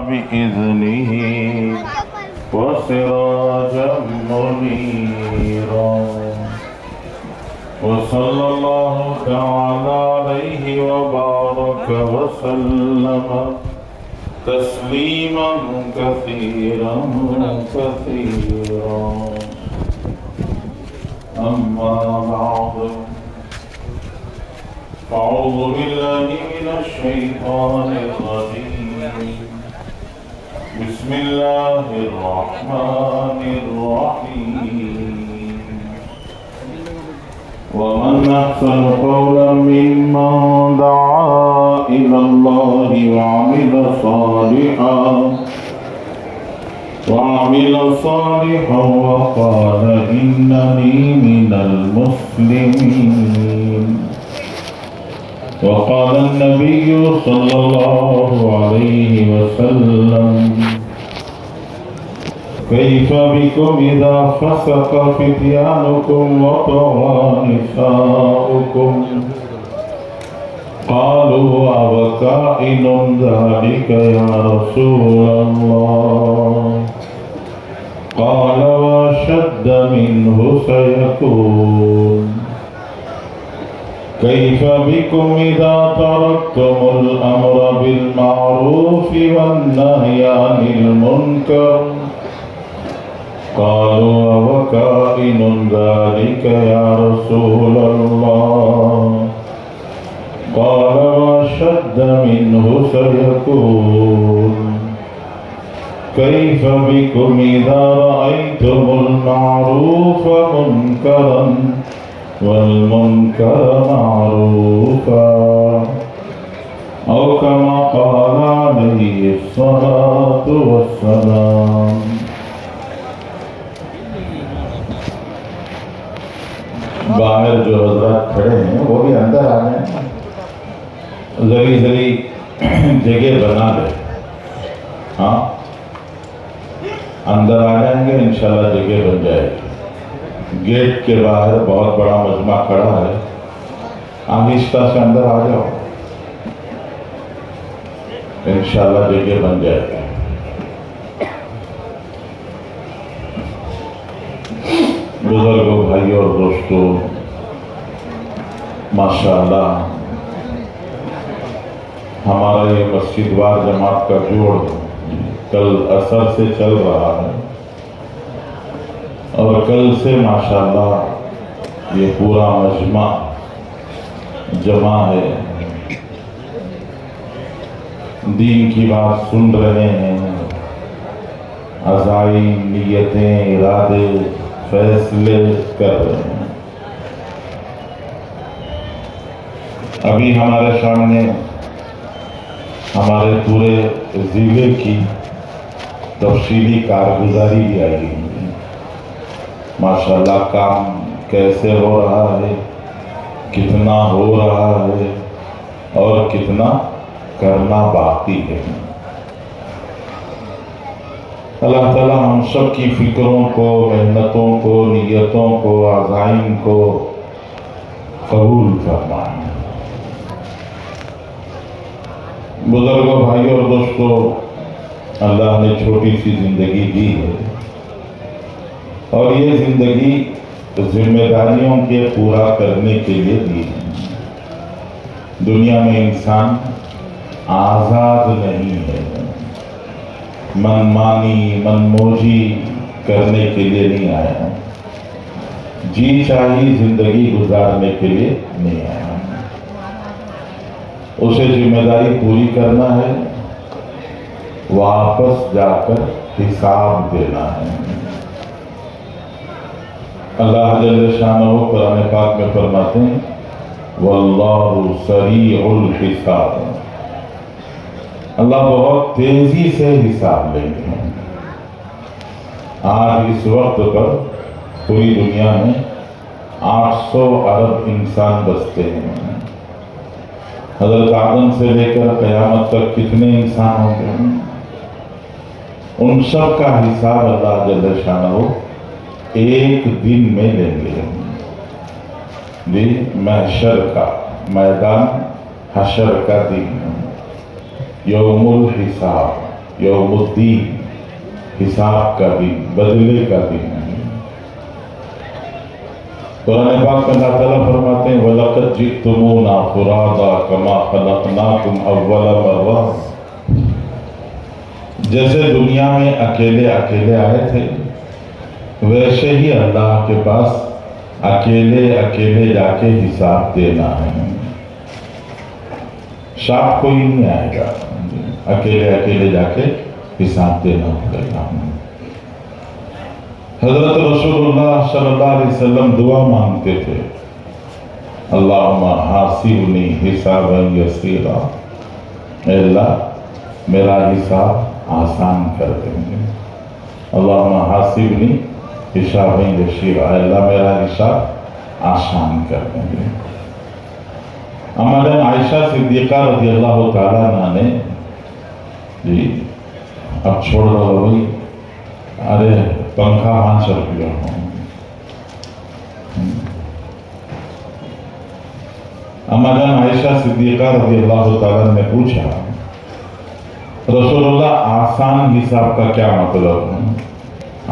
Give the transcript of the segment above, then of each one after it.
بإذنه وسراجا منيرا وصلى الله تعالى عليه وبارك وسلم تسليما كثيرا كثيرا أما بعد أعوذ بالله من الشيطان الرجيم بسم الله الرحمن الرحيم ومن أحسن قولا ممن دعا إلى الله وعمل صالحا وقال إنني من المسلمين وقال النبي صلى الله عليه وسلم كيف بكم إذا فسق فتيانكم وطغى نساؤكم قالوا أوكائن ذلك يا رسول الله قال وأشد منه سيكون كيف بكم إذا تركتم الأمر بالمعروف والنهي عن المنكر قالوا وكائن ذلك يا رسول الله قال وأشد منه سيكون كيف بكم إذا رأيتم المعروف منكرا والمنكر معروفا أو كما قال عليه الصلاة والسلام باہر جو حضرات کھڑے ہیں وہ بھی اندر آ جائیں ذری جگہ بنا لے ہاں اندر آ جائیں گے انشاءاللہ جگہ بن جائے گی گیٹ کے باہر بہت بڑا مجمع کھڑا ہے آہستہ سے اندر آ جاؤ انشاءاللہ جگہ بن جائے گا بزرگوں بھائیوں اور دوستوں ماشاءاللہ ہمارا یہ مسجد وار جماعت کا جوڑ کل عصر سے چل رہا ہے اور کل سے ماشاءاللہ یہ پورا مجمع جمع ہے دین کی بات سن رہے ہیں عزائم نیتیں ارادے فیصلے کر رہے ہیں ابھی ہمارے سامنے ہمارے پورے ضلع کی تفصیلی کارگزاری بھی آئی ہے ماشاءاللہ کام کیسے ہو رہا ہے کتنا ہو رہا ہے اور کتنا کرنا باقی ہے اللہ تعالی ہم سب کی فکروں کو محنتوں کو نیتوں کو عزائم کو قبول فرمائے بزرگوں بھائیوں اور دوستوں اللہ نے چھوٹی سی زندگی دی ہے اور یہ زندگی ذمہ داریوں کے پورا کرنے کے لیے دی ہے دنیا میں انسان آزاد نہیں ہے من مانی من موجی کرنے کے لیے نہیں آیا جی چاہی زندگی گزارنے کے لیے نہیں آیا اسے ذمہ داری پوری کرنا ہے واپس جا کر حساب دینا ہے اللہ جل شانہ قرآن پاک میں فرماتے ہیں واللہ سریع الحساب اللہ بہت تیزی سے حساب لیں گے آج اس وقت پر پوری دنیا میں 800 ارب انسان بستے ہیں حضرت آدم سے لے کر قیامت تک کتنے انسان ہوں گے ان سب کا حساب اللہ جل شانہ ایک دن میں لیں گے محشر کا میدان حشر کا دن یوم الحساب، یوم الدین، حساب کا دن، بدلے کا دن۔ قرآن پاک میں اللہ تعالیٰ فرماتے ہیں وَلَقَدْ جِئْتُمُونَا فُرَادَىٰ كَمَا خَلَقْنَاكُمْ أَوَّلَ مَرَّةٍ، جیسے دنیا میں اکیلے اکیلے آئے تھے ویسے ہی اللہ کے پاس اکیلے اکیلے جا کے حساب دینا ہے۔ ساتھ کوئی نہیں آئے گا، اکیلے اکیلے جا کے حساب دینا پڑے گا۔ حضرت رسول اللہ صلی اللہ علیہ وسلم دعا مانگتے تھے اللہم حاسبنی حسابا یسیرا، اے اللہ میرا حساب آسان کر دیں۔ اللہم حاسبنی حسابا یسیرا، اے اللہ میرا حساب آسان کر دیں۔ ہمارے عائشہ صدیقہ رضی اللہ تعالیٰ عنہ نے جی اب چھوڑ دو بھائی، ارے پنکھا 500 روپیہ اما جان عائشہ صدیقہ رضی اللہ تعالیٰ نے پوچھا رسول اللہ آسان حساب کا کیا مطلب؟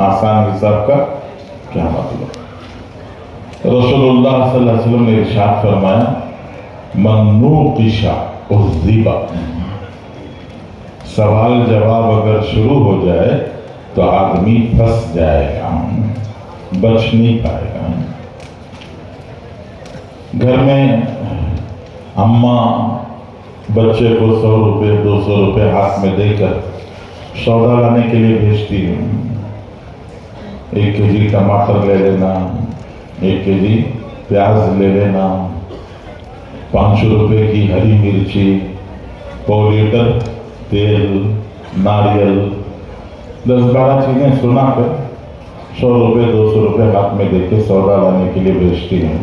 آسان حساب کا کیا مطلب؟ رسول اللہ صلی اللہ علیہ وسلم نے ارشاد فرمایا من نوقش عذب، سوال جواب اگر شروع ہو جائے تو آدمی پھنس جائے گا، بچ نہیں پائے گا۔ گھر میں اماں بچے کو 100 روپے 200 روپے ہاتھ میں دے کر سودا لانے کے لیے بھیجتی ہے، 1 کیجی ٹماٹر لے لینا، 1 کیجی پیاز لے لینا، 500 روپے کی ہری مرچی، 1/4 لیٹر تیل، ناریل، 10-12 چیزیں سنا کر 100 روپے 200 روپے ہاتھ میں دے کے سودا لانے کے لیے بھیجتی ہیں۔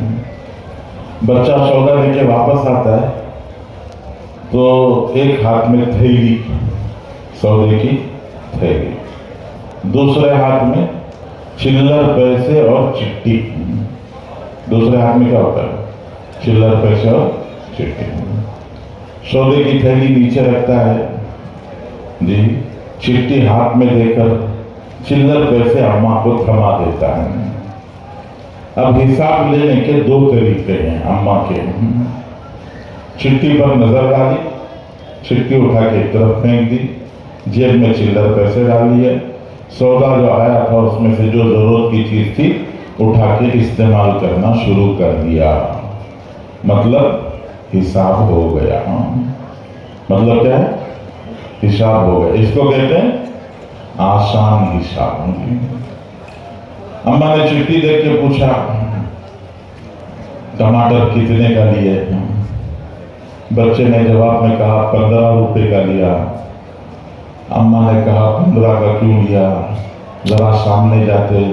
بچہ سودا لے کے واپس آتا ہے تو ایک ہاتھ میں تھیلی، سودے کی تھیلی، دوسرے ہاتھ میں چلر پیسے اور چٹی۔ دوسرے ہاتھ میں کیا ہوتا ہے؟ چلر پیسے اور چٹی۔ سودے کی تھیلی نیچے رکھتا ہے جی، چٹی ہاتھ میں دے کر چلر پیسے اماں کو تھما دیتا ہے۔ اب حساب لینے کے 2 طریقے ہیں اماں کے۔ چٹی پر نظر ڈالی، چٹی اٹھا کے ایک طرف پھینک دی، جیب میں چلر پیسے ڈال لیے، سودا جو آیا تھا اس میں سے جو ضرورت کی چیز تھی اٹھا کے استعمال کرنا شروع کر دیا، مطلب حساب ہو گیا۔ مطلب کیا ہے؟ حساب ہو گیا۔ اس کو کہتے ہیں آسان حساب۔ اماں نے چٹھی دیکھ کے پوچھا ٹماٹر کتنے کا لیے؟ بچے نے جواب میں کہا 15 روپے کا لیا۔ اماں نے کہا 15 کا کیوں لیا؟ ذرا سامنے جاتے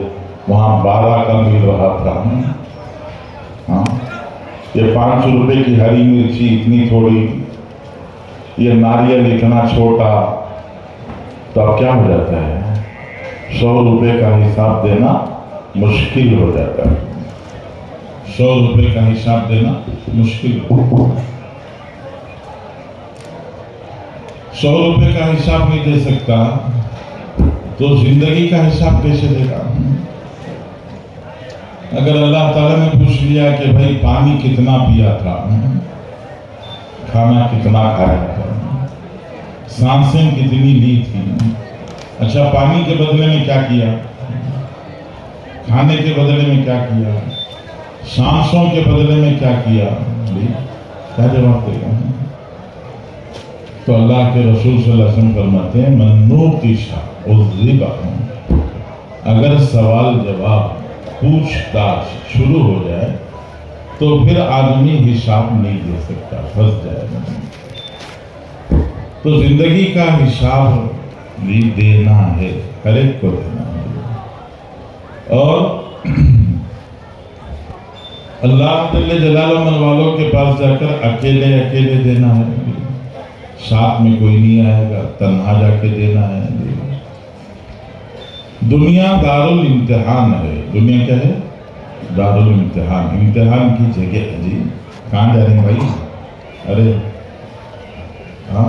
وہاں 12 کا مل رہا تھا۔ یہ 500 روپے کی ہری مرچی اتنی تھوڑی، یہ ناریل اتنا چھوٹا، تو اب کیا ہو جاتا ہے؟ 100 روپے کا حساب دینا مشکل ہو جاتا ہے۔ 100 روپے کا حساب دینا مشکل ہو جاتا ہے۔ 100 روپے کا حساب نہیں دے سکتا تو زندگی کا حساب کیسے دے گا؟ اگر اللہ تعالیٰ نے پوچھ لیا کہ بھائی پانی کتنا پیا تھا، کھانا کتنا کھایا تھا، سانسیں کتنی لی تھی، اچھا پانی کے بدلے میں کیا کیا، کھانے کے بدلے میں کیا کیا، سانسوں کے بدلے میں کیا کیا، کیا جواب دے گا؟ تو اللہ کے رسول صلی اللہ علیہ وسلم فرماتے ہیں من نوقش عذب، اگر سوال جواب پوچھ تاچھ شروع ہو جائے تو پھر آدمی حساب نہیں دے سکتا، پھنس جائے گا۔ تو زندگی کا حساب بھی دینا ہے، ہر ایک کو دینا ہے، اور اللہ جل جلالہ من والوں کے پاس جا کر اکیلے اکیلے دینا ہے، ساتھ میں کوئی نہیں آئے گا، تنہا جا کے دینا ہے۔ دنیا دارالامتحان ہے۔ دنیا کیا ہے؟ دارالامتحان، امتحان کی جگہ ہے جی۔ کہاں جا رہے ہیں بھائی؟ ارے ہاں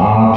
8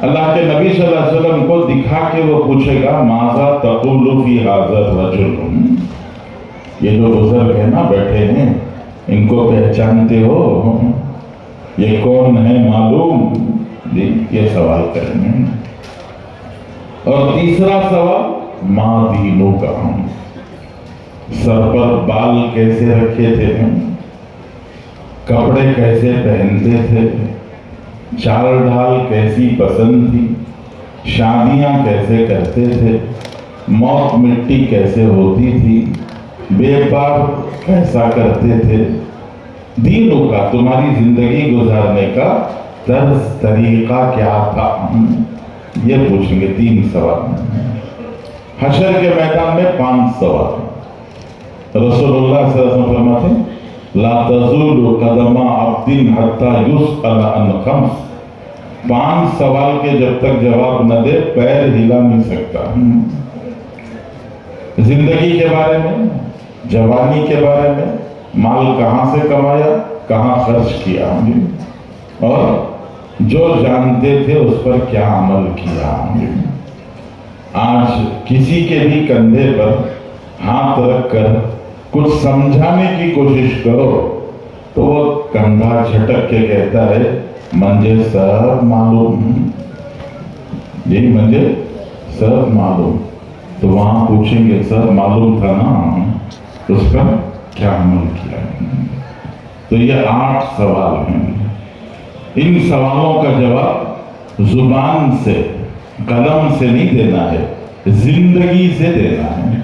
اللہ کے نبی صلی اللہ علیہ وسلم کو دکھا کے وہ پوچھے گا ماذا تقول فی ھذا الرجل، یہ جو بزرگ ہیں نا بیٹھے ہیں ان کو پہچانتے ہو، یہ کون ہے معلوم؟ جی یہ سوال کریں گے. اور تیسرا سوال ما دینک، سر پر بال کیسے رکھے تھے، کپڑے کیسے پہنتے تھے، چال ڈھال کیسی پسند تھی، شادیاں کیسے کرتے تھے، موت مٹی کیسے ہوتی تھی، بے پار کیسا کرتے تھے، دینوں کا تمہاری زندگی گزارنے کا طرز طریقہ کیا تھا، یہ پوچھیں گے. 3 سوال. حشر کے میدان میں 5 سوال. رسول اللہ صلی اللہ علیہ وسلم فرماتے ہیں لا تزول قدم عبد حتی یسأل عن 5. 5 سوال کے جب تک جواب نہ دے پیر ہلا نہیں سکتا. زندگی کے بارے میں، جوانی کے بارے میں، مال کہاں سے کمایا، کہاں خرچ کیا، اور جو جانتے تھے اس پر کیا عمل کیا. آج کسی کے بھی کندھے پر ہاتھ رکھ کر کچھ سمجھانے کی کوشش کرو تو وہ کندھا جھٹک کے کہتا ہے مجھے سب معلوم، یہی مجھے سب معلوم. تو وہاں پوچھیں گے سب معلوم تھا نا، اس پر کیا عمل کیا. تو یہ 8 سوال ہیں. ان سوالوں کا جواب زبان سے، قلم سے نہیں دینا ہے، زندگی سے دینا ہے.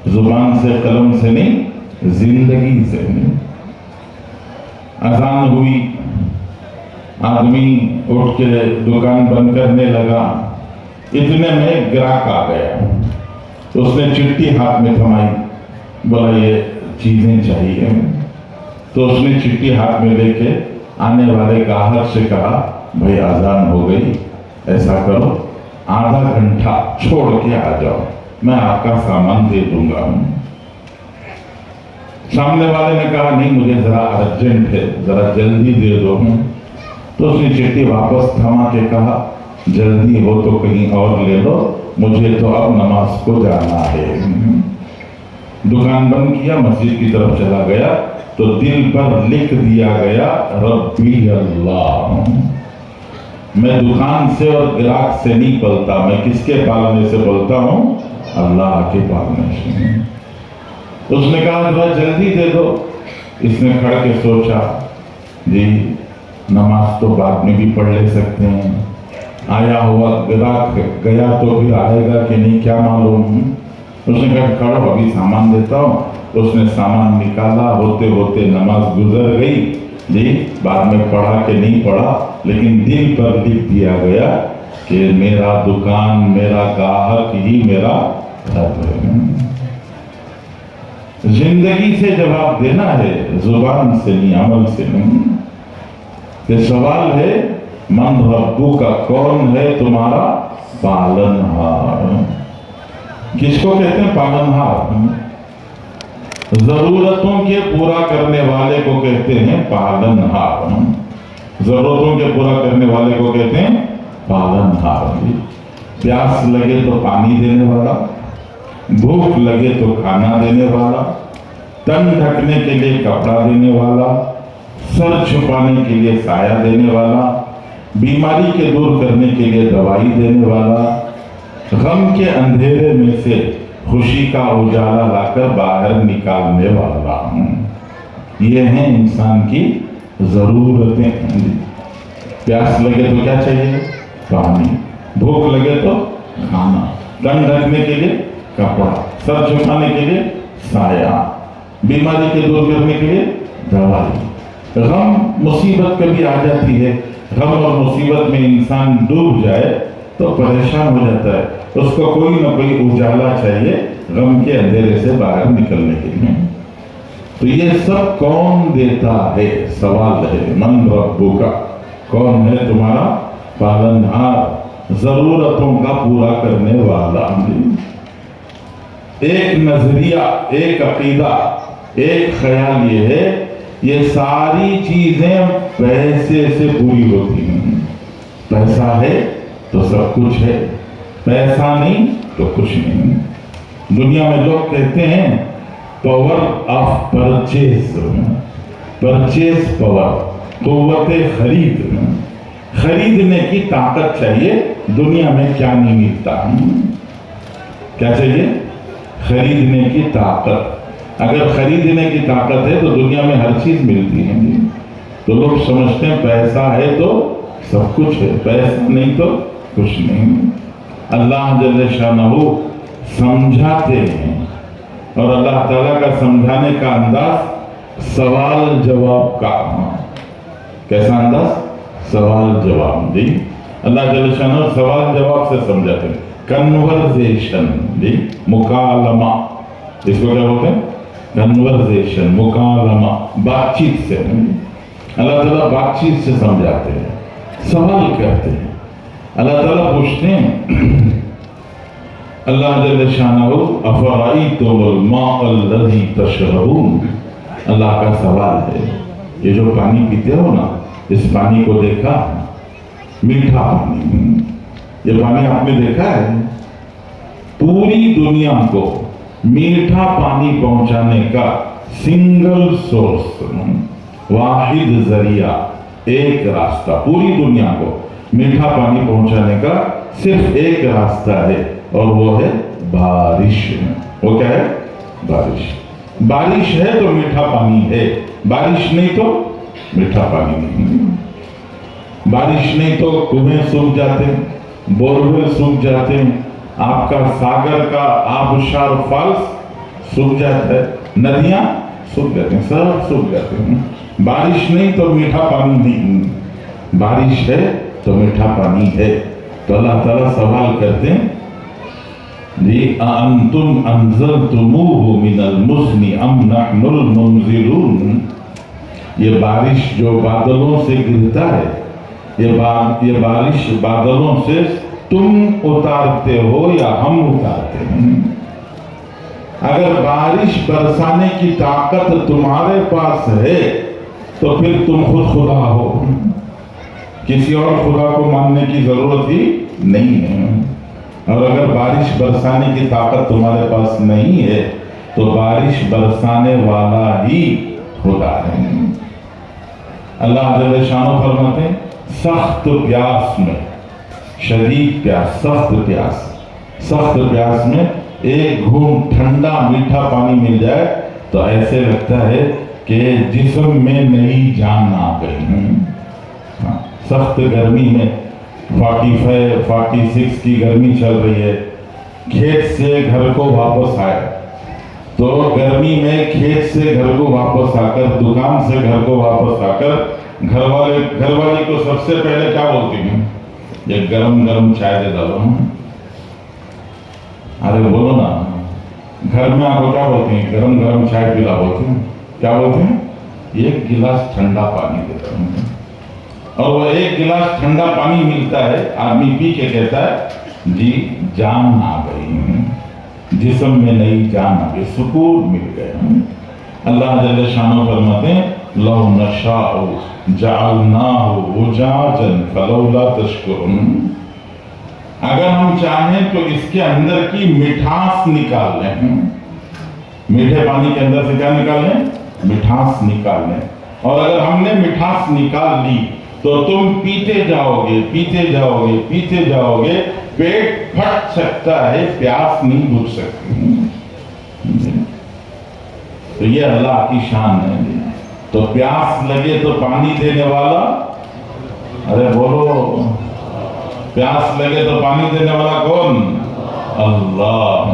زبان سے قلم سے نہیں، زندگی سے نہیں. اذان ہوئی، آدمی اٹھ کے دکان بند کرنے لگا، اتنے میں گراہک آ گیا. اس نے چٹھی ہاتھ میں تھمائی، بولا یہ چیزیں چاہیے. تو اس نے چٹھی ہاتھ میں لے کے آنے والے گاہک سے کہا بھائی اذان ہو گئی، ایسا کرو آدھا گھنٹہ چھوڑ کے آ جاؤ، میں آپ کا سامان دے دوں گا. سامنے والے نے کہا نہیں مجھے ذرا ارجنٹ ہے، ذرا جلدی دے دو. تو اس نے چٹھی واپس تھما کے کہا جلدی ہو تو کہیں اور لے لو، مجھے تو اب نماز کو جانا ہے. دکان بند کیا، مسجد کی طرف چلا گیا تو دل پر لکھ دیا گیا ربی اللہ. میں دکان سے اور گراہک سے نہیں پلتا، میں کس کے پالنے سے پلتا ہوں؟ اللہ کے پالنے سے. اس نے کہا ذرا جلدی دے دو. اس نے کھڑ کے سوچا جی نماز تو بعد میں بھی پڑھ لے سکتے ہیں، آیا ہوا گراہک گیا تو پھر آئے گا کہ نہیں کیا معلوم. اس نے کہا کھڑو ابھی سامان دیتا ہوں. اس نے سامان نکالا، ہوتے ہوتے نماز گزر گئی. جی بعد میں پڑھا کہ نہیں پڑھا، لیکن دل پر لکھ دیا گیا کہ میرا دکان، میرا گاہک ہی میرا رب ہے. زندگی سے جواب دینا ہے، زبان سے نہیں، عمل سے نہیں. یہ سوال ہے من ربو کا، کون ہے تمہارا پالنہار. کس کو کہتے ہیں پالنہار؟ ضرورتوں کے پورا کرنے والے کو کہتے ہیں پالنہار. ضرورتوں کے پورا کرنے والے کو کہتے ہیں پالنہار. پیاس لگے تو پانی دینے والا، بھوک لگے تو کھانا دینے والا، تن ڈھکنے کے لیے کپڑا دینے والا، سر چھپانے کے لیے سایہ دینے والا، بیماری کے دور کرنے کے لیے دوائی دینے والا، غم کے اندھیرے میں سے خوشی کا اجالا لا کر باہر نکالنے والا. یہ ہیں انسان کی ضرورتیں. پیاس لگے تو کیا چاہیے؟ پانی. بھوک لگے تو کھانا، تن ڈھکنے کے لیے کپڑا، سر چھپانے کے لیے سایہ، بیماری کے دور کرنے کے لیے دوائی. غم مصیبت کبھی آ جاتی ہے، غم اور مصیبت میں انسان ڈوب جائے تو پریشان ہو جاتا ہے. اس کو کوئی نہ کوئی اجالا چاہیے غم کے اندھیرے سے باہر نکلنے کے لیے. تو یہ سب کون دیتا ہے؟ سوال ہے من ربو کا، کون ہے تمہارا پالنہار، ضرورتوں کا پورا کرنے والا. ایک نظریہ، ایک عقیدہ، ایک خیال یہ ہے یہ ساری چیزیں پیسے سے پوری ہوتی ہیں. پیسہ ہے تو سب کچھ ہے، پیسہ نہیں تو کچھ نہیں. دنیا میں لوگ کہتے ہیں power of purchase, purchase power, قوت خرید، خریدنے کی طاقت چاہیے. دنیا میں کیا نہیں ملتا؟ کیا چاہیے؟ خریدنے کی طاقت. اگر خریدنے کی طاقت ہے تو دنیا میں ہر چیز ملتی ہے. تو لوگ سمجھتے ہیں پیسہ ہے تو سب کچھ ہے، پیسہ نہیں تو کچھ نہیں. اللہ جل شانہ سمجھاتے ہیں، اور اللہ تعالیٰ کا سمجھانے کا انداز سوال جواب کا. کیسا انداز؟ سوال جواب. جی اللہ جل شانہ سوال جواب سے سمجھاتے ہیں. کنورزیشن، جی مکالمہ، اس کو کیا بولتے ہیں؟ کنورزیشن، مکالمہ، بات چیت سے. اللہ تعالیٰ بات چیت سے سمجھاتے ہیں، سوال کرتے ہیں. اللہ تعالیٰ پوچھتے ہیں اللہ جل شانہ افرأیتم الماء الذی تشربون. اللہ کا سوال ہے، یہ جو پانی پیتے ہو نا، اس پانی کو دیکھا؟ میٹھا پانی. یہ پانی آپ نے دیکھا ہے؟ پوری دنیا کو میٹھا پانی پہنچانے کا سنگل سورس، واحد ذریعہ، ایک راستہ، پوری دنیا کو میٹھا پانی پہنچانے کا صرف ایک راستہ ہے، اور وہ ہے بارش. وہ کیا ہے؟ بارش. بارش ہے تو میٹھا پانی ہے، بارش نہیں تو میٹھا پانی نہیں. بارش نہیں تو کنویں سوکھ جاتے ہیں، بورویل سوکھ جاتے ہیں، آپ کا ساگر کا آبشار فالس سوکھ جاتا ہے، ندیاں سوکھ جاتے ہیں، سب سوکھ جاتے ہیں. بارش نہیں تو میٹھا پانی نہیں. بارش ہے تو میٹھا پانی ہے. تو اللہ تعالیٰ سوال کرتے ہیں جی اَأَنْتُمْ أَنزَلْتُمُوهُ مِنَ الْمُزْنِ أَمْ نَحْنُ الْمُنزِلُونَ. یہ بارش جو بادلوں سے گرتا ہے، یہ بارش بادلوں سے تم اتارتے ہو یا ہم اتارتے ہیں؟ اگر بارش برسانے کی طاقت تمہارے پاس ہے تو پھر تم خود خدا ہو، کسی اور خدا کو ماننے کی ضرورت ہی نہیں ہے. اور اگر بارش برسانے کی طاقت تمہارے پاس نہیں ہے تو بارش برسانے والا ہی خدا ہے. اللہ جل شانہ فرماتے ہیں سخت پیاس میں، شدید پیاس، سخت پیاس، سخت پیاس میں ایک گھونٹ ٹھنڈا میٹھا پانی مل جائے تو ایسے لگتا ہے کہ جسم میں نئی جان آ گئی. سخت گرمی میں 45 46 کی گرمی چل رہی ہے، کھیت سے گھر کو واپس آئے تو گرمی میں کھیت سے گھر کو واپس آ کر، دکان سے گھر کو واپس آ کر گھر والی کو سب سے پہلے کیا بولتی ہیں؟ یہ گرم گرم چائے دے دو. ارے بولو نا، گھر میں آپ کو کیا بولتے ہیں؟ گرم گرم چائے پلا بولتے ہیں. کیا بولتے ہیں؟ ایک گلاس ٹھنڈا پانی دے دو. اور وہ ایک گلاس ٹھنڈا پانی ملتا ہے، آدمی پی کے کہتا ہے جی جان آ گئی، جسم میں نئی جان آ گئی، سکون مل گیا. اللہ جل شانہ فرماتے ہیں لو نشاء جعلناہ اجاجا فلولا تشکرون. اگر ہم چاہیں تو اس کے اندر کی مٹھاس نکال لیں. میٹھے پانی کے اندر سے کیا نکال لیں؟ مٹھاس نکال لیں. اور اگر ہم نے مٹھاس نکال لی تو تم پیتے جاؤ گے، پیتے جاؤ گے، پیتے جاؤ گے، پیٹ پھٹ سکتا ہے، پیاس نہیں بجھ سکتی. تو یہ اللہ کی شان ہے. تو پیاس لگے تو پانی دینے والا، ارے بولو، پیاس لگے تو پانی دینے والا کون؟ اللہ.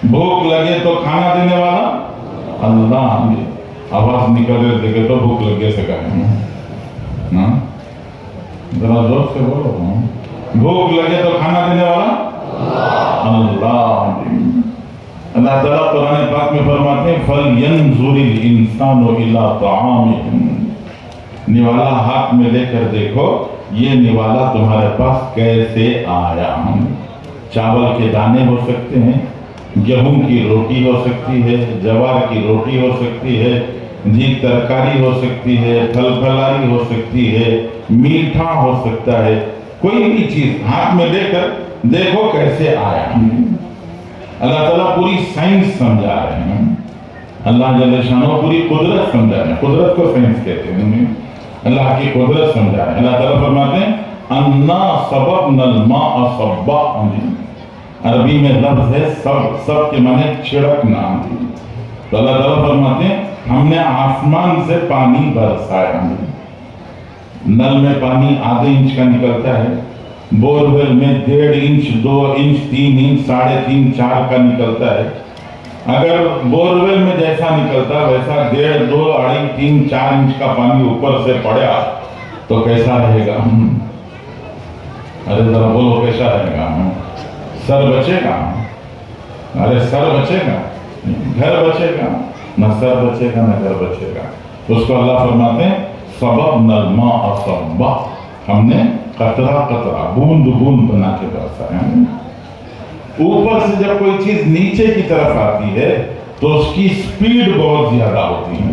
بھوک لگے تو کھانا دینے والا اللہ. آواز نکل رہے دیکھے تو بھوک لگے سے کہیں ذرا زور سے بولو. بھوک لگے تو کھانا دینے والا اللہ. اللہ تعالیٰ قرآن پاک میں فرماتے ہیں فَلْيَنْظُرِ الْإِنسَانُ إِلَىٰ طَعَامِهِ. نوالا ہاتھ میں لے کر دیکھو یہ نوالا تمہارے پاس کیسے آیا. چاول کے دانے ہو سکتے ہیں، گیہوں کی روٹی ہو سکتی ہے، جوار کی روٹی ہو سکتی ہے، جی ترکاری ہو سکتی ہے، پھل پھلائی ہو سکتی ہے، میٹھا ہو سکتا ہے، کوئی بھی چیز ہاتھ میں لے کر دیکھو کیسے آیا۔ اللہ تعالیٰ پوری سائنس سمجھا رہے ہیں، اللہ جل شانہ پوری قدرت سمجھا رہے ہیں، قدرت کو سائنس کہتے ہیں، اللہ کی قدرت سمجھا رہے ہیں۔ اللہ تعالیٰ فرماتے ہیں اَنَّا صَبَبْنَا الْمَاءَ صَبًّا، عربی میں لفظ ہے سب کے معنی چھڑکنا۔ تو اللہ تعالیٰ فرماتے ہیں ہم نے آسمان سے پانی برسایا، نل میں پانی آدھے انچ کا نکلتا ہے، بورویل میں 1.5 انچ 2 انچ 3 انچ 3.5 4 کا نکلتا ہے۔ اگر بورویل میں جیسا نکلتا ویسا 1.5 2 2.5 3 4 انچ کا پانی اوپر سے پڑا تو کیسا رہے گا؟ ارے ذرا بولو کیسا رہے گا؟ سر بچے گا؟ ارے سر بچے گا؟ گھر بچے گا؟ نہ سر بچے گا نہ گھر بچے گا۔ اس کو اللہ فرماتے ہیں صببنا الماء صبا، ہم نے قطرہ قطرہ بوند بوند بنا کے برسایا۔ اوپر سے جب کوئی چیز نیچے کی طرف آتی ہے تو اس کی سپیڈ بہت زیادہ ہوتی ہے،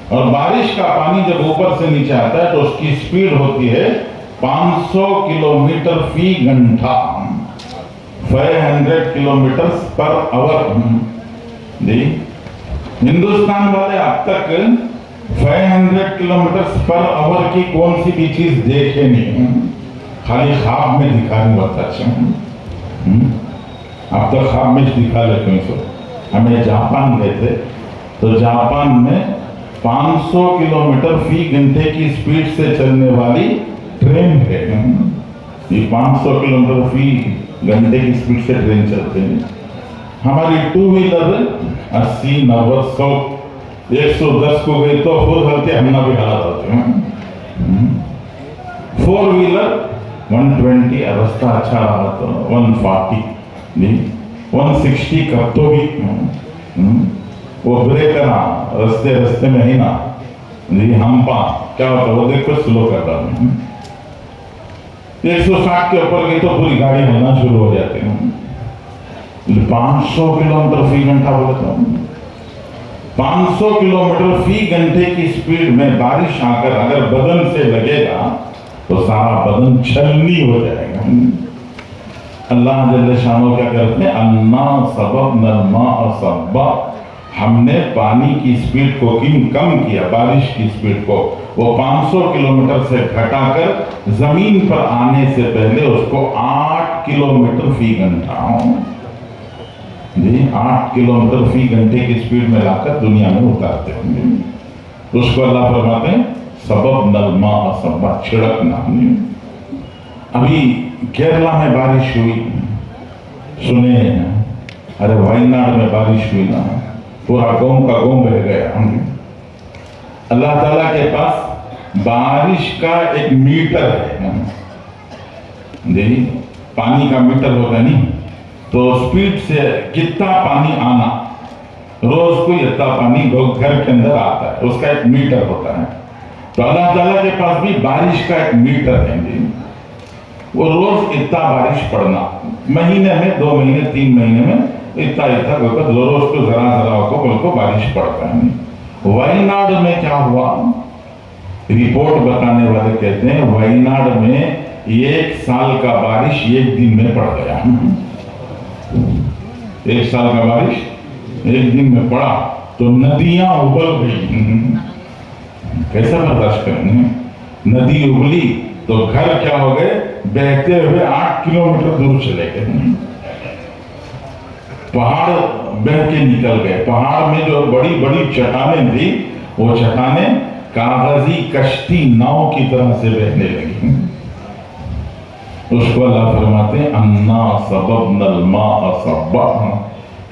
اور بارش کا پانی جب اوپر سے نیچے آتا ہے تو اس کی سپیڈ ہوتی ہے 500 کلومیٹر فی گھنٹہ، 500 کلومیٹر پر آور۔ جی ہندوستان والے اب تک 500 کلومیٹر پر آور کی کون سی بھی چیز دیکھے نہیں، خالی خواب میں دکھا رہی بہت اچھا۔ اب تک خواب میں دکھا لیتے ہیں سو۔ ہمیں جاپان گئے تھے تو جاپان میں 500 کلومیٹر فی گھنٹے کی سپیڈ سے چلنے والی ٹرین ہے۔ یہ 500 کلومیٹر فی گھنٹے کی سپیڈ سے ٹرین چلتے ہیں۔ ہماری 2 ویلر 80 90 100 110 کو گئے تو خود ہلتے ہم نہ بھی ہلا ہوتے ہیں۔ 4 ویلر 120، رستہ اچھا رہا تو 140 جی 160 کب تو بھی وہ بریک کرنا رستے میں ہی نا جی ہم کیا ہوتا ہے وہ دیکھ کر سلو کر رہا ہوں۔ 160 کے اوپر گئی تو پوری گاڑی ہلنا شروع ہو جاتے ہیں۔ 500 کلومیٹر فی گھنٹہ بولتا ہوں، 500 کلومیٹر فی گھنٹے کی سپیڈ میں بارش آ کر اگر بدن سے لگے گا تو سارا بدن چھلنی ہو جائے گا۔ اللہ جل شانہ کیا کرتے ہیں اَنَّا صَبَبْنَا الْمَاءَ صَبًّا، ہم نے پانی کی سپیڈ کو کم کیا، بارش کی سپیڈ کو وہ 500 کلومیٹر سے گھٹا کر زمین پر آنے سے پہلے اس کو 8 کلومیٹر فی گھنٹہ جی 8 کلومیٹر فی گھنٹے کی سپیڈ میں لا کر دنیا میں اتارتے ہیں۔ اس کو اللہ فرماتے ہیں صببنا الماء صبا، چھڑکنا۔ ابھی کیرلا میں بارش ہوئی، سنے ارے وائناڈ میں بارش ہوئی نا، پورا گاؤں کا گاؤں بہ گیا۔ اللہ تعالیٰ کے پاس بارش کا ایک میٹر ہے جی، پانی کا میٹر ہوتا نہیں، تو سپیڈ سے کتنا پانی آنا، روز کو اتنا پانی گھر کے اندر آتا ہے، اس کا ایک میٹر ہوتا ہے۔ تو اللہ تعالیٰ کے پاس بھی بارش کا ایک میٹر ہے جی، وہ روز اتنا بارش پڑنا، مہینے میں 2 مہینے 3 مہینے میں اتنا روز کو ذرا کو بارش پڑتا ہے۔ وائناڈ میں کیا ہوا، رپورٹ بتانے والے کہتے ہیں وائناڈ میں 1 سال کا بارش 1 دن میں پڑ گیا۔ 1 سال کا بارش 1 دن میں پڑا تو ندیاں ابل گئی۔ کیسا برداشت کریں، ندی ابلی تو گھر کیا ہو گئے، بہتے ہوئے 8 کلومیٹر دور چلے گئے۔ پہاڑ بہ کے نکل گئے، پہاڑ میں جو بڑی بڑی چٹانیں تھی وہ چٹانیں کاغذی کشتی ناؤ کی طرح سے بہنے لگی۔ اس کو اللہ فرماتے ہیں اَنَّا صَبَبْنَا الْمَاءَ صَبًّا،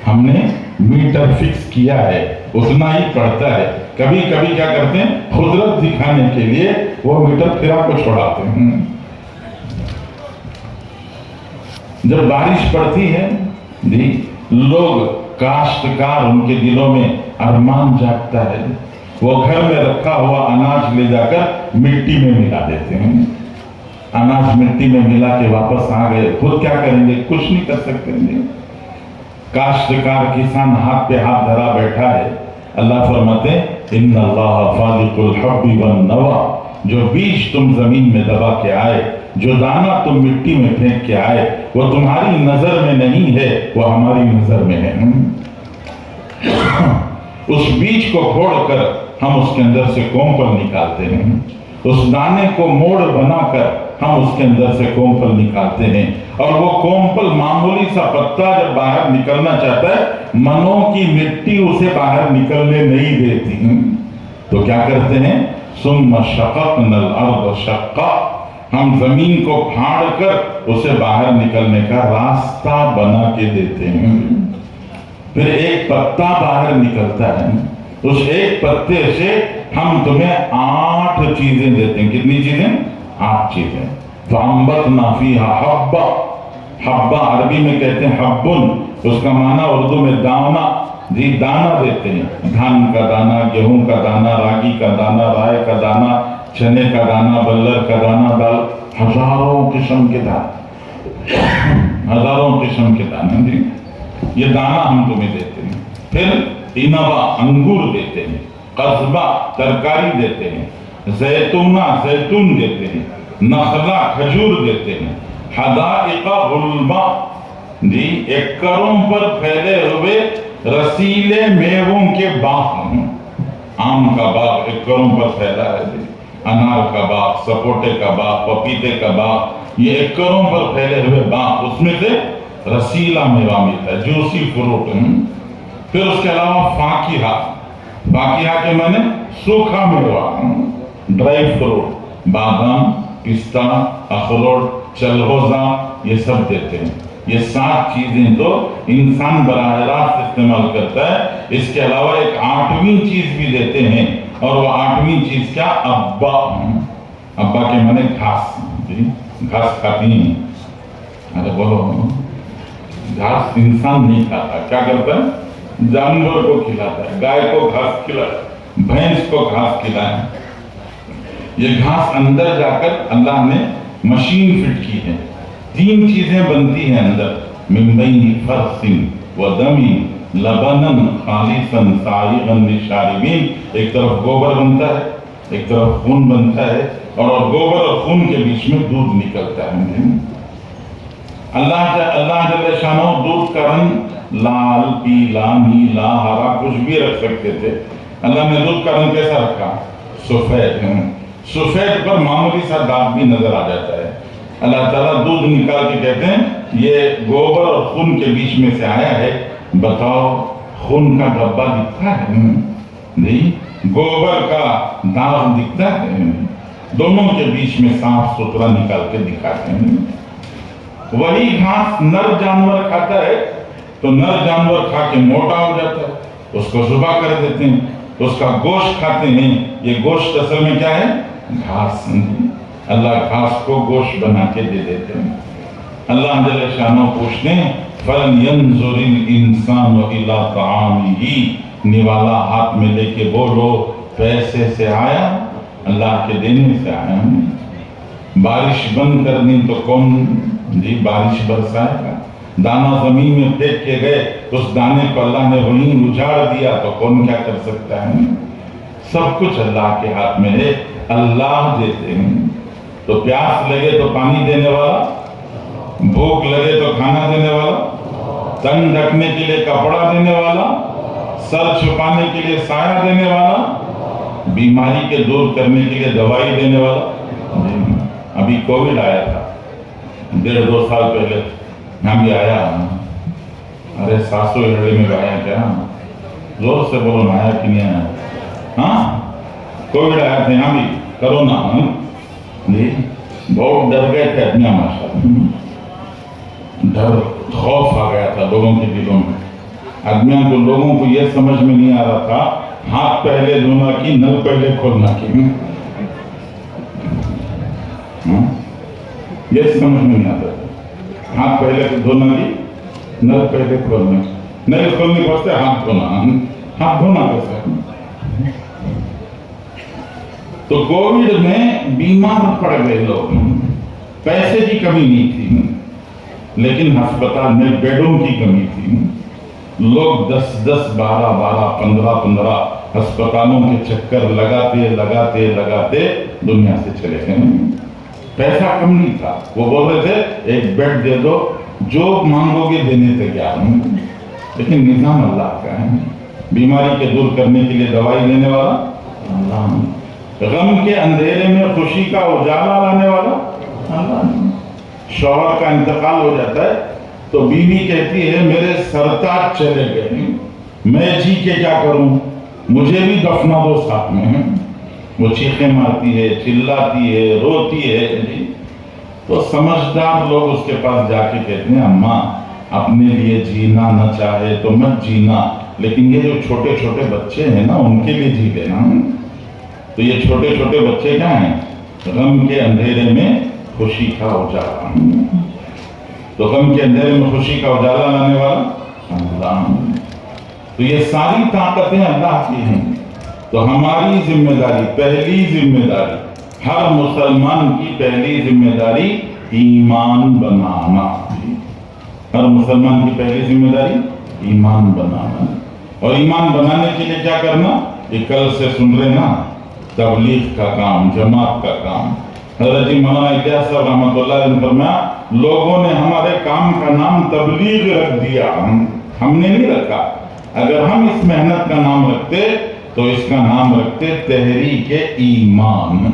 ہم نے میٹر فکس کیا ہے، اتنا ہی پڑتا ہے۔ کبھی کبھی کیا کرتے ہیں قدرت دکھانے کے لیے وہ میٹر پھرا کو چھوڑاتے ہیں۔ جب بارش پڑتی ہے جی، لوگ کاشتکار ان کے دلوں میں ارمان جاگتا ہے، وہ گھر میں رکھا ہوا اناج لے جا کر مٹی میں ملا دیتے ہیں۔ اناج مٹی میں ملا کے واپس آ گئے، خود کیا کریں گے، کچھ نہیں کر سکتے ہیں۔ کاشتکار کسان ہاتھ پہ ہاتھ دھرا بیٹھا ہے، اللہ فرماتے ہیں ان اللہ فالق الحب والنوى، جو بیج تم زمین میں دبا کے آئے، جو دانہ تم مٹی میں پھینک کے آئے، وہ تمہاری نظر میں نہیں ہے، وہ ہماری نظر میں ہے۔ اس بیج کو پھوڑ کر ہم اس کے اندر سے کومپل نکالتے ہیں، اس دانے کو موڑ بنا کر ہم اس کے اندر سے کومپل نکالتے ہیں، اور وہ کومپل معمولی سا پتا جب باہر نکلنا چاہتا ہے، منوں کی مٹی اسے باہر نکلنے نہیں دیتی، تو کیا کرتے ہیں؟ ثم شققنا الارض شقا، ہم زمین کو پھاڑ کر اسے باہر نکلنے کا راستہ بنا کے دیتے ہیں۔ پھر ایک پتا باہر نکلتا ہے، اس ایک پتے سے ہم تمہیں 8 چیزیں دیتے ہیں۔ کتنی چیزیں؟ 8 چیزیں۔ فَأَنبَتْنَا فِيهَا حَبًّا، حبہ عربی میں کہتے ہیں حبن، اس کا معنی اردو میں دانہ، جی دانہ دیتے ہیں، دھان کا دانہ، گیہوں کا دانہ، راگی کا دانہ، رائے کا دانہ، چنے کا دانہ، بلر کا دانہ، دال، ہزاروں قسم کے دانے، ہزاروں قسم کے دانے، جی یہ دانہ ہم تمہیں دیتے ہیں۔ پھر انبا انگور دیتے ہیں، قصبہ ترکاری دیتے ہیں، زیتونہ زیتون دیتے ہیں، نخلا کھجور دیتے ہیں، حدائق غلبہ، جی ایکڑوں پر پھیلے ہوئے رسیلے میووں کے باغ، آم کا باغ ایکڑوں پر پھیلا ہے، جی انار کا باغ، سپوٹے کا باغ، پپیتے کا باغ، یہ ایکڑوں پر پھیلے ہوئے باغ، اس میں سے رسیلا میوہ ملتا ہے، جوسی فروٹ۔ پھر اس کے علاوہ فاکہہ، فاکہہ کے معنی سوکھا میوہ، ڈرائی فروٹ، بادام، پستہ، اخروٹ، چلغوزہ، یہ سب دیتے ہیں۔ یہ 7 چیزیں تو انسان براہ راست استعمال کرتا ہے۔ اس کے علاوہ ایک 8ویں چیز بھی دیتے ہیں، اور وہ 8ویں چیز کیا؟ ابا، ابا کے معنی گھاس، جی گھاس کھاتی ہیں۔ ارے بولو، گھاس انسان نہیں کھاتا، کیا کرتا ہے؟ جانور کو کھلاتا ہے، گائے کو گھاس کھلائے، بھینس کو گھاس کھلائے۔ یہ گھاس اندر جا کر اللہ نے مشین فٹ کی ہے، 3 چیزیں بنتی ہیں اندر، من بین فرث ودم لبنا خالصا سائغا للشاربین۔ ایک طرف گوبر بنتا ہے، ایک طرف خون بنتا ہے، اور گوبر اور خون کے بیچ میں دودھ نکلتا ہے۔ اللہ جل شانہ دودھ کا رنگ لال، پیلا، نیلا، ہرا کچھ بھی رکھ سکتے تھے، اللہ نے دودھ کا رنگ کیسا رکھا؟ سفید۔ سفید پر معمولی سا داغ بھی نظر آ جاتا ہے۔ اللہ تعالیٰ دودھ نکال کے کہتے ہیں یہ گوبر اور خون کے بیچ میں سے آیا ہے، بتاؤ خون کا ڈبہ دکھتا ہے؟ نہیں، گوبر کا داغ دکھتا ہے؟ دونوں کے بیچ میں صاف ستھرا نکال کے دکھاتے ہیں۔ وہی گھاس نر جانور کھاتا ہے تو نر جانور کھا کے موٹا ہو جاتا ہے، اس کو ذبح کر دیتے ہیں، اس کا گوشت کھاتے ہیں۔ یہ گوشت اصل میں کیا ہے؟ گھاس۔ اللہ گھاس کو گوشت بنا کے دے دیتے ہیں۔ اللہ جل شانہ پوچھتے ہیں فَلْيَنْظُرِ الْإِنسَانُ إِلَىٰ طَعَامِهِ، نوالا ہاتھ میں لے کے بولو پیسے سے آیا؟ اللہ کے دینے سے آیا۔ بارش بند کرنی تو کون جی بارش برسائے گا؟ دانہ زمین میں پھینک کے گئے، اس دانے کو اللہ نے وہیں اجاڑ دیا تو کون کیا کر سکتا ہے؟ سب کچھ اللہ کے ہاتھ میں ہے، اللہ دیتے ہیں۔ تو پیاس لگے تو پانی دینے والا، بھوک لگے تو کھانا دینے والا، تن ڈھکنے کے لیے کپڑا دینے والا، سر چھپانے کے لیے سایہ دینے والا، بیماری کے دور کرنے کے لیے دوائی دینے والا۔ ابھی کووڈ آیا تھا 1.5-2 سال پہلے، یہاں بھی آیا، ارے ساسو ہرڑے میں بھی آیا کیا؟ زور سے بولو نا، آیا کہ نہیں آیا؟ ہاں کووڈ آیا تھا یہاں بھی، کرونا، جی بہت ڈر گئے تھے آدمیاں، ماشاءاللہ ڈر خوف آ گیا تھا لوگوں کے دلوں میں۔ آدمیاں کو، لوگوں کو یہ سمجھ میں نہیں آ رہا تھا ہاتھ پہلے دھونا کی نل پہلے کھولنا کی، یہ سمجھ میں نہیں آتا تھا، ہاتھ پہلے دھونا کی نل پہلے کھولنا، نل کھولنے کے واسطے ہاتھ دھونا، ہاتھ دھونا کیسے؟ تو کووڈ میں بیمار پڑ گئے لوگ، پیسے کی کمی نہیں تھی لیکن ہسپتال میں بیڈوں کی کمی تھی۔ لوگ 10-10 12-12 15-15 ہسپتالوں کے چکر لگاتے لگاتے لگاتے دنیا سے چلے گئے. پیسہ کم نہیں تھا. وہ بول رہے تھے ایک بیڈ دے دو, جو مانگو گے دینے تیار ہوں. لیکن نظام اللہ کا ہے. بیماری کے دور کرنے کے لیے دوائی دینے والا اللہ. غم کے اندھیرے میں خوشی کا اجالا لانے والا اللہ. شوہر کا انتقال ہو جاتا ہے تو بیوی کہتی ہے میرے سرتاج چلے گئے, میں جی کے کیا کروں, مجھے بھی دفنا دو ساتھ میں. وہ چیخیں مارتی ہے, چلاتی ہے, روتی ہے. تو سمجھدار لوگ اس کے پاس جا کے کہتے ہیں اماں اپنے لیے جینا نہ چاہے تو مت جینا, لیکن یہ جو چھوٹے چھوٹے بچے ہیں نا ان کے لیے جی لینا. تو یہ چھوٹے چھوٹے بچے کیا ہیں, غم کے اندھیرے میں خوشی کا اجالا. تو غم کے اندھیرے میں خوشی کا اجالا لانے والا اللہ. تو یہ ساری طاقتیں اللہ کی ہیں. تو ہماری ذمہ داری, پہلی ذمہ داری, ہر مسلمان کی پہلی ذمہ داری ایمان بنانا. ہر مسلمان کی پہلی ذمہ داری ایمان بنانا. اور ایمان بنانے کے لیے کیا کرنا, یہ کل سے سن رہے نا, تبلیغ کا کام, جماعت کا کام. حضرت جی مولانا الیاس صاحب رحمۃ اللہ علیہ نے فرمایا لوگوں نے ہمارے کام کا نام تبلیغ رکھ دیا, ہم نے نہیں رکھا. اگر ہم اس محنت کا نام رکھتے تو اس کا نام رکھتے تحریک ایمان.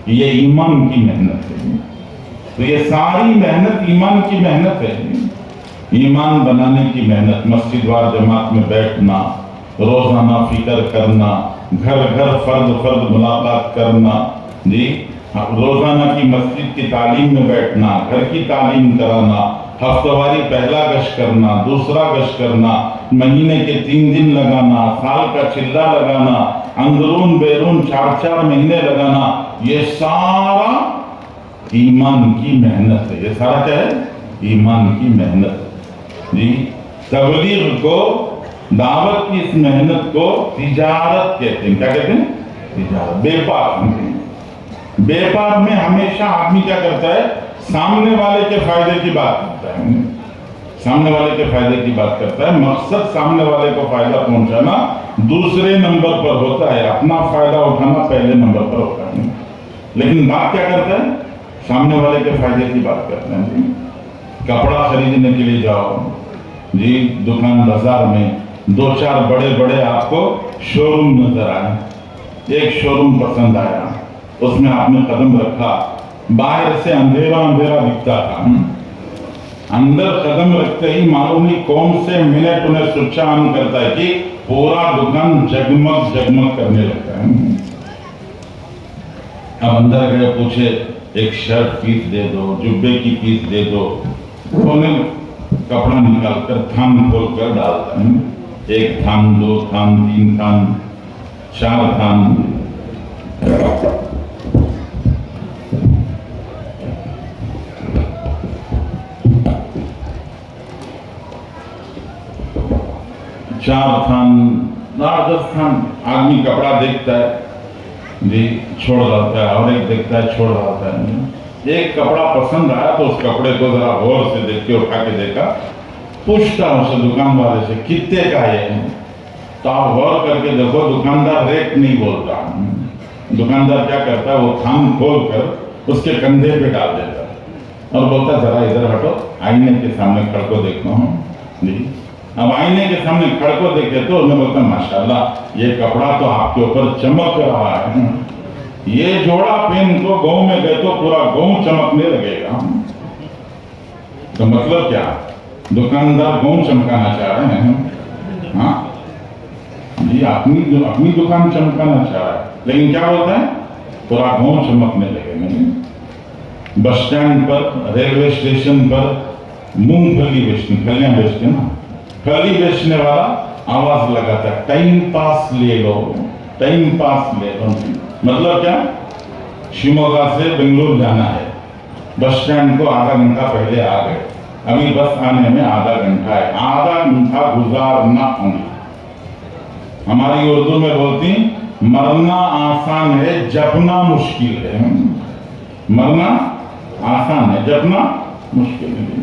یہ ایمان کی محنت ہے. تو یہ ساری محنت ایمان کی محنت ہے. ایمان بنانے کی محنت, مسجد وار جماعت میں بیٹھنا, روزانہ فکر کرنا, گھر گھر فرد فرد ملاقات کرنا, جی روزانہ کی مسجد کی تعلیم میں بیٹھنا, گھر کی تعلیم کرانا, ہفتہ واری پہلا گشت کرنا, دوسرا گشت کرنا, مہینے کے 3 دن لگانا, سال کا چلہ لگانا, اندرون بیرون 4 مہینے لگانا, یہ سارا ایمان کی محنت ہے. یہ سارا کیا ہے, ایمان کی محنت. جی تبلیغ کو, دعوت کی اس محنت کو تجارت کہتے ہیں. کیا کہتے ہیں, تجارت. بیپار. بیپار میں ہمیشہ آدمی کیا کرتا ہے, سامنے والے کے فائدے کی بات کرتا ہے. سامنے والے کے فائدے کی بات کرتا ہے. مقصد سامنے والے کو فائدہ پہنچانا دوسرے نمبر پر ہوتا ہے, اپنا فائدہ اٹھانا پہلے نمبر پر ہوتا ہے. لیکن بات کیا کرتا ہے, سامنے والے کے فائدے کی بات کرتا ہے. کپڑا خریدنے کے لیے جاؤ جی دکان بازار میں, 2-4 بڑے بڑے آپ کو شو روم نظر آئے. ایک شو روم پسند آیا, اس میں آپ نے قدم رکھا, باہر سے اندھیرا اندھیرا دکھتا تھا, اندر قدم رکھتے ہی معلوم نہیں کون سے منٹ انہیں سوئچ آن کرتا ہے کہ پورا دکان جگمگ جگمگ کرنے لگتا ہے. اب اندر گئے, پوچھے ایک شرٹ پیس دے دو, جبے کی پیس دے دو. انہیں کپڑا نکال کر تھان کھول کر ڈالتا ہے. 1 تھان, 2 تھان, 3 تھان, 4 تھان. چار تھان, 8-10 تھان. آدمی کپڑا دیکھتا ہے جی چھوڑ ڈالتا ہے, اور ایک دیکھتا ہے چھوڑ ڈالتا ہے. ایک کپڑا پسند آیا تو اس کپڑے کو ذرا غور سے دیکھ کے اٹھا کے دیکھا, پوچھتا اسے دکان والے سے کتنے کا ہے. تو آپ غور کر کے دیکھو دکاندار ریٹ نہیں بولتا. دکاندار کیا کرتا ہے, وہ تھان کھول کر اس کے کندھے پہ ڈال دیتا ہے اور بولتا ذرا ادھر ہٹو, آئینے کے سامنے کھڑ کو دیکھتا ہوں. جی اب آئینے کے سامنے کھڑ کو دیکھے تو انہیں بولتا ماشاءاللہ یہ کپڑا تو آپ کے اوپر چمک رہا ہے, یہ جوڑا پہن کو گاؤں میں گئے تو پورا گاؤں چمکنے لگے گا. تو مطلب کیا, دکاندار گاؤں چمکانا چاہ رہے ہیں. ہاں جی اپنی دکان چمکانا چاہ رہا ہے, لیکن کیا ہوتا ہے, پورا گاؤں چمکنے لگے. بس اسٹینڈ پر, ریلوے اسٹیشن پر مونگ پھلی بیچتے, پھلیاں بیچتے نا, پھلی بیچنے والا آواز لگاتا ہے ٹائم پاس لے لو, ٹائم پاس لے لو. مطلب کیا, شیموگا سے بنگلور جانا ہے, بس اسٹینڈ کو آدھا گھنٹہ پہلے آ گئے, ابھی بس آنے میں آدھا گھنٹہ ہے, آدھا گھنٹہ گزارنا ہوگی. ہماری اردو میں بولتی مرنا آسان ہے جپنا مشکل ہے. مرنا آسان ہے جپنا مشکل ہے.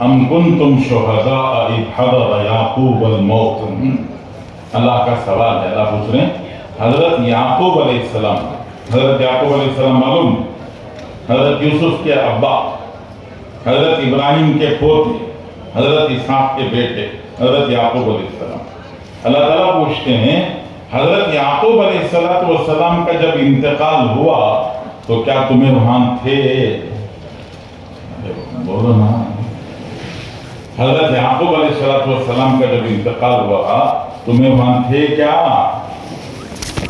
ام کنتم شہداء اذ حضر یعقوب الموت. اللہ کا سوال ہے، اللہ پوچھ رہے ہیں حضرت یعقوب علیہ السلام. حضرت یعقوب علیہ السلام معلوم، حضرت یوسف کے ابا، حضرت ابراہیم کے پوتے، حضرت اسحاق کے بیٹے، حضرت یعقوب علیہ السلام. اللہ تعالیٰ پوچھتے ہیں حضرت یعقوب علیہ السلام کا جب انتقال ہوا تو کیا تمہیں وہاں تھے؟ بولو نا. حضرت یعقوب علیہ السلام کا جب انتقال ہوا تمہیں وہاں تھے کیا؟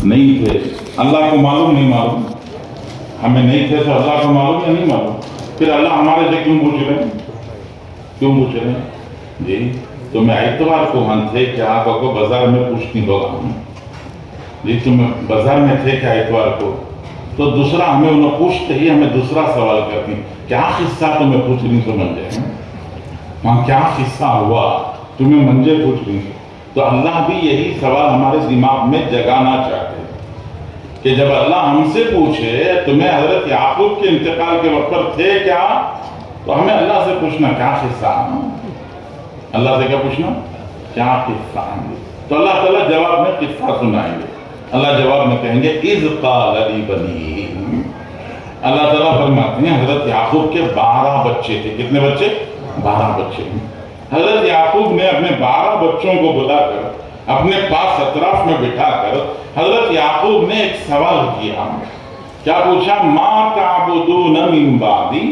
نہیں تھے. اللہ کو معلوم نہیں معلوم؟ ہمیں نہیں تھے تو اللہ کو معلوم یا نہیں معلوم؟ پھر اللہ ہمارے سے کیوں پوچھ رہے ہیں؟ کیوں پوچھ رہے ہیں؟ جی تمہیں اتوار کو وہاں تھے کیا؟ آپ کو بازار میں پوچھتی ہوگا جی تم بازار میں تھے کیا اتوار کو؟ تو دوسرا ہمیں انہوں پوچھتے ہی ہمیں دوسرا سوال کرتی کیا قصہ تمہیں پوچھ رہی تو منجے وہاں کیا قصہ ہوا تمہیں منجے پوچھ رہی. تو اللہ بھی یہی سوال ہمارے دماغ میں جگانا چاہتے ہیں کہ جب اللہ ہم سے پوچھے تمہیں حضرت یعقوب کے انتقال کے وقت پر تھے کیا، تو ہمیں اللہ سے پوچھنا کیا قصہ. اللہ سے کیا پوچھنا؟ کیا قصہ. تو اللہ تعالیٰ جواب میں قصہ سنائیں گے. اللہ جواب میں کہیں گے اذ قال لبنیہ. اللہ تعالیٰ فرماتے ہیں حضرت یعقوب کے 12 بچے تھے. کتنے بچے؟ 12 بچے. حضرت یعقوب نے اپنے 12 بچوں کو بلا کر اپنے پاس اطراف میں بٹھا کر حضرت یعقوب نے ایک سوال کیا. کیا پوچھا؟ ما تعبدون من بعدی.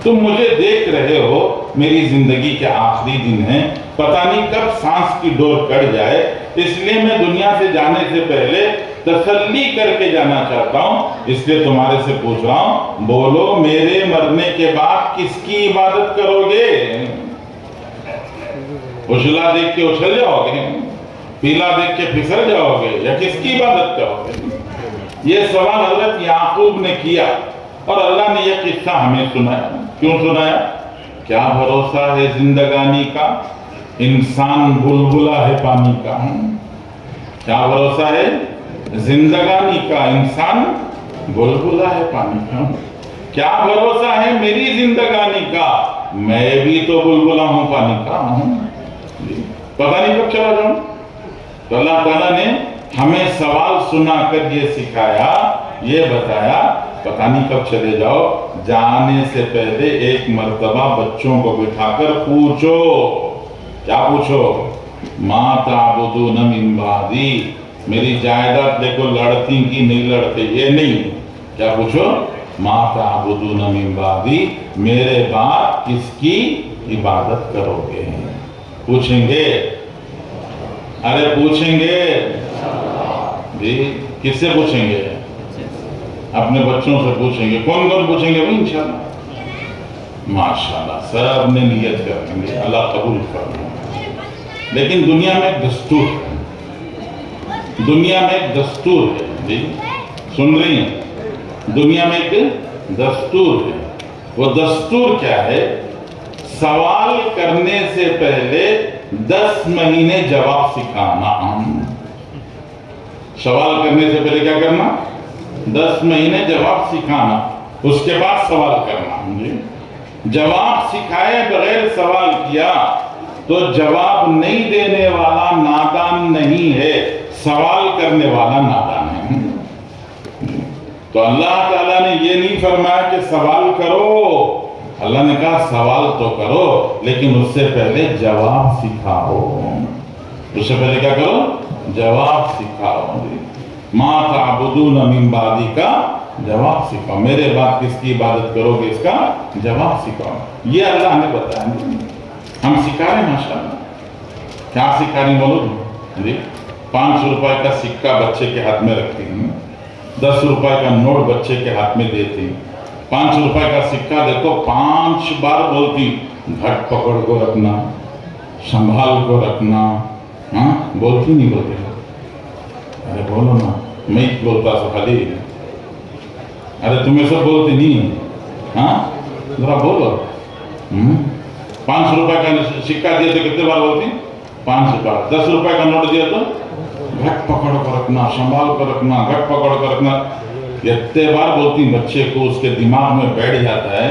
تم مجھے دیکھ رہے ہو میری زندگی کے آخری دن ہیں، پتہ نہیں کب سانس کی ڈور کٹ جائے، اس لیے میں دنیا سے جانے سے پہلے تسلی کر کے جانا چاہتا ہوں، اس لیے تمہارے سے پوچھ رہا ہوں بولو میرے مرنے کے بعد کس کی عبادت کرو گے؟ اچھلا دیکھ کے اچھل جاؤ گے، پیلا دیکھ کے پھسل جاؤ گے، یا کس کی عبادت کرو گے؟ یہ سوال حضرت یعقوب نے کیا اور اللہ نے یہ قصہ ہمیں سنایا. کیوں سنایا؟ کیا بھروسہ ہے زندگانی کا، انسان بلبلا ہے پانی کا. کیا بھروسہ ہے زندگانی کا، انسان بلبلا ہے پانی کا. کیا بھروسہ ہے میری زندگانی کا، میں بھی تو بلبلا ہوں پانی کا. پتہ نہیں کب چلا جاؤں. تو اللہ تعالیٰ نے ہمیں سوال سنا کر یہ سکھایا، یہ بتایا پتہ نہیں کب چلے جاؤ، جانے سے پہلے ایک مرتبہ بچوں کو بٹھا کر پوچھو. کیا پوچھو؟ ما تعبدون من بعدی. میری جائیداد دیکھو لڑتی کی نہیں لڑتے، یہ نہیں. کیا پوچھو؟ ما تعبدون من بعدی، میرے بعد کس کی عبادت کرو گے؟ پوچھیں گے. ارے پوچھیں گے جی. کس سے پوچھیں گے؟ اپنے بچوں سے پوچھیں گے. کون کون پوچھیں گے؟ انشاءاللہ ماشاءاللہ سب نے نیت کریں گے، اللہ قبول کریں. لیکن دنیا میں ایک دستور ہے، دنیا میں ایک دستور ہے جی. سن رہی ہیں؟ دنیا میں ایک دستور ہے. وہ دستور کیا ہے؟ سوال کرنے سے پہلے 10 مہینے جواب سکھانا. سوال کرنے سے پہلے کیا کرنا؟ 10 مہینے جواب سکھانا، اس کے بعد سوال کرنا. جواب سکھائے بغیر سوال کیا تو جواب نہیں دینے والا نادان نہیں ہے، سوال کرنے والا نادان ہے. تو اللہ تعالیٰ نے یہ نہیں فرمایا کہ سوال کرو. اللہ نے کہا سوال تو کرو لیکن اس سے پہلے جواب سکھاؤ. اس سے پہلے کیا کرو؟ جواب سکھاؤ. ما تعبدون من بعدی کا جواب سکھاؤ. میرے بعد کس کی عبادت کرو گے اس کا جواب سکھاؤ. یہ اللہ نے بتایا. ہم سکھا رہے ہیں ماشاءاللہ. کیا سکھا رہے ہیں بولو جی؟ 500 روپے کا سکہ بچے کے ہاتھ میں رکھتی ہیں، 10 روپے کا نوٹ بچے کے ہاتھ میں دیتی ہیں. 500 روپے کا سکہ دیکھو 5 بار بولتی گھٹ پکڑ کو رکھنا، سنبھال کو رکھنا. ہاں بولتی نہیں بولتی؟ ارے بولو نا. میں بولتا سو خالی. ارے تمہیں سب بولتی نہیں؟ ہاں ذرا بولو. 500 روپے کا سکہ دیا تو کتنے بار بولتی؟ 5 بار. 10 روپے کا نوٹ دیا تو گھٹ پکڑ کو رکھنا، سنبھال کو رکھنا، گھٹ پکڑ کو رکھنا. اتنے بار بولتی بچے کو اس کے دماغ میں بیٹھ جاتا ہے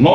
9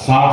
7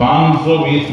520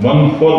1/4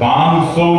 500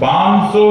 500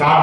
60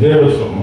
150।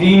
3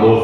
2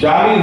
40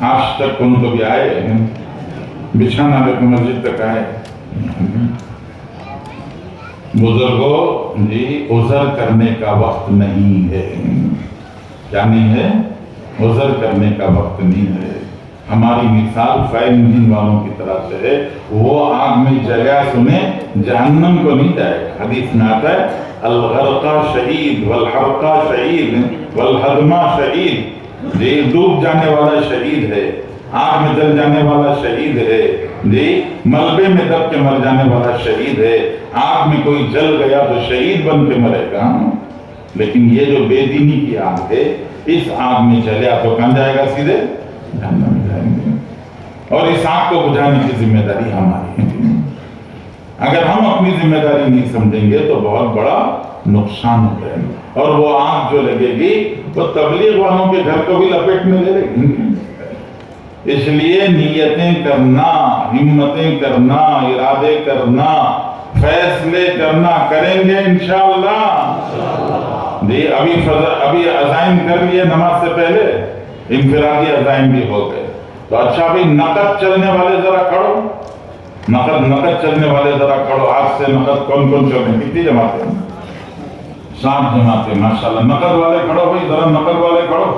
آج تک کون کبھی آئے بچھانا لے کے مسجد تک آئے؟ بزرگوں جی عذر کرنے کا وقت نہیں ہے. کیا نہیں ہے؟ عذر کرنے کا وقت نہیں ہے. ہماری مثال فائر انجن والوں کی طرح سے ہے. وہ آگ میں جگہ سنیں جہنم کو نہیں جائے گا. حدیث میں آتا ہے الغرقہ شہید والحرقہ شہید والحدمہ شہید. جی ڈوب جانے والا شہید ہے, آگ میں جل جانے والا شہید ہے, جی ملبے میں دب کے مر جانے والا شہید ہے. آگ میں کوئی جل گیا تو شہید بن کے مرے گا, لیکن یہ جو بے دینی کی آگ ہے اس آگ میں جلیا تو کہاں جائے گا؟ سیدھے جہنم میں جائیں گے. اور اس آگ کو بجھانے کی ذمہ داری ہماری ہے. اگر ہم اپنی ذمہ داری نہیں سمجھیں گے تو بہت بڑا نقصان ہو جائے گا. اور وہ آگ جو لگے گی وہ تبلیغ والوں کے گھر کو بھی لپیٹ میں لے گی. اس لیے نیتیں کرنا, ہمتیں کرنا, ارادے کرنا, فیصلے کرنا, کریں گے انشاءاللہ. جی ابھی عزائم کر لیے نماز سے پہلے, انفرادی عزائم بھی ہو گئے. تو اچھا بھی نقد چلنے والے ذرا کھڑو, نقد چلنے والے ذرا کھڑو. آج سے نقد کون کون چل رہے ہیں؟ کتنی جماعتیں؟ 7 جماعتیں ماشاءاللہ. نقد والے کھڑو بھائی, ذرا نقد والے کھڑو.